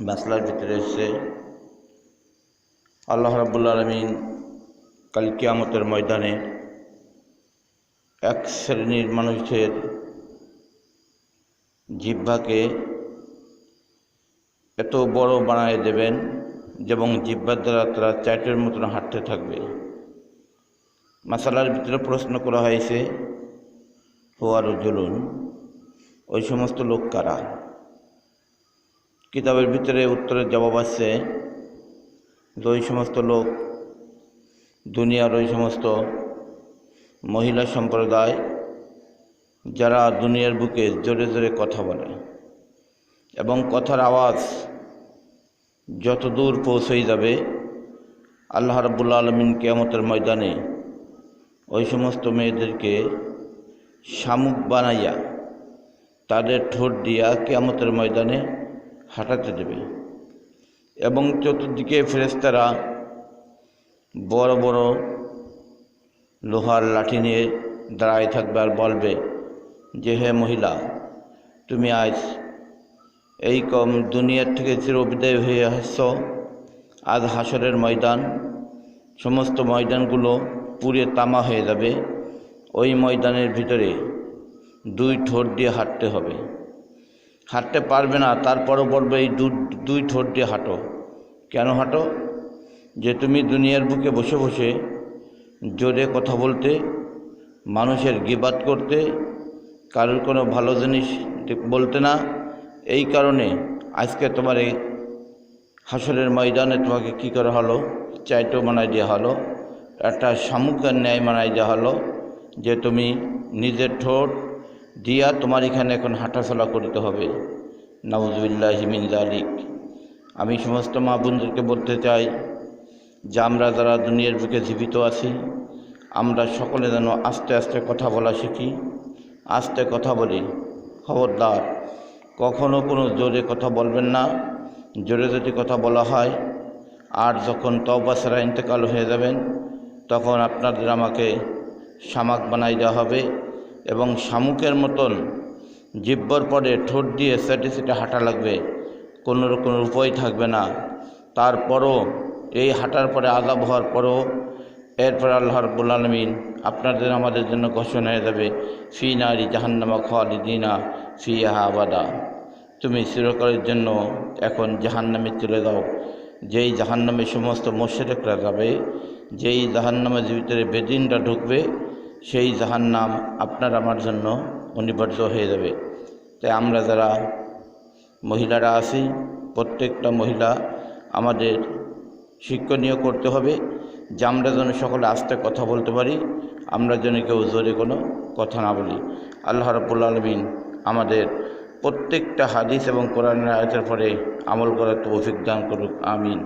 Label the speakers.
Speaker 1: মাসলার ভিতরে এসে আল্লাহ রাব্বুল আলামিন কাল কিয়ামতের ময়দানে এক শ্রেণীর মানুষের জিহ্বাকে এত বড় বানায় দেবেন এবং জিহ্বার দ্বারা তারা চাটের মতন হাঁটতে থাকবে। মাসালার ভিতরে প্রশ্ন করা হয়েছে হুয়ারু জুলুন, ওই সমস্ত লোক কারা? কিতাবের ভিতরে উত্তরের জবাব আছে যে ওই সমস্ত লোক দুনিয়ার ওই সমস্ত মহিলা সম্প্রদায় যারা দুনিয়ার বুকে জোরে জোরে কথা বলে এবং কথার আওয়াজ যত দূর পৌঁছে যাবে আল্লাহ রাব্বুল আলামিন কিয়ামতের ময়দানে ওই সমস্ত মেয়েদেরকে শামুক বানাইয়া তাদের ঠোঁট দিয়া কিয়ামতের ময়দানে হাঁটাতে দেবে এবং চতুর্দিকে ফেরেশতারা বড় বড় লোহার লাঠি নিয়ে দাঁড়ায় থাকবে আর বলবে যে হে মহিলা, তুমি আজ এই কম দুনিয়ার থেকে চিরবিদায় হয়ে আসছ। আজ হাসরের ময়দান, সমস্ত ময়দানগুলো পুড়ে তামা হয়ে যাবে। ওই ময়দানের ভিতরে দুই ঠোঁট দিয়ে হাঁটতে হবে। হাঁটতে পারবে না, তারপরও বলবে এই দুই ঠোঁট দিয়ে হাঁটো। কেন হাঁটো? যে তুমি দুনিয়ার বুকে বসে বসে জোরে কথা বলতে, মানুষের গীবাত করতে, কারোর কোনো ভালো জিনিস বলতে না। এই কারণে আজকে তোমার এই হাসরের ময়দানে তোমাকে কী করা হলো? চাইটো বানাই দেওয়া হলো, একটা শামুকের ন্যায় বানাই দেওয়া হলো যে তুমি নিজের ঠোঁট দিয়া তোমার এখানে এখন হাঁটাচলা করতে হবে। নাউযুবিল্লাহি মিন যালিক। আমি সমস্ত মা বোনদেরকে বলতে চাই যে আমরা যারা দুনিয়ার বুকে জীবিত আছি, আমরা সকলে যেন আস্তে আস্তে কথা বলা শিখি, আস্তে কথা বলি। খবরদার কখনো কোনো জোরে কথা বলবেন না। জোরে যদি কথা বলা হয় আর যখন তওবা ছাড়া ইন্তেকাল হয়ে যাবেন তখন আপনাদের আমাকে শামাক বানাই দেওয়া হবে এবং শামুকের মতন জিহ্বার পরে ঠোঁট দিয়ে সেটে সেটে হাঁটা লাগবে, কোনো রকম উপায় থাকবে না। তারপরও এই হাঁটার পরে আযাব হওয়ার পরও এরপর আল্লাহ রাব্বুল আলামিন আপনাদের আমাদের জন্য ঘোষণা হয়ে যাবে ফি নারি জাহান্নামা খালিদিনা ফিহা আবাদা। তুমি চিরকালের জন্য এখন জাহান্নামে চলে যাও। যেই জাহান্নামে সমস্ত মুশরিকরা যাবে, যেই জাহান্নামের ভিতরে বেদিনরা ঢুকবে, সেই জাহান্নাম আপনার আমার জন্য অনিবার্য হয়ে যাবে। তাই আমরা যারা মহিলারা আছি, প্রত্যেকটা মহিলা আমাদের শিক্ষণীয় করতে হবে যে আমরা যেন সকলে আস্তে কথা বলতে পারি, আমরা যেন কেউ জোরে কোনো কথা না বলি। আল্লাহ রাব্বুল আলামিন আমাদের প্রত্যেকটা হাদিস এবং কোরআনের আয়াতের পরে আমল করার তৌফিক দান করুক। আমিন।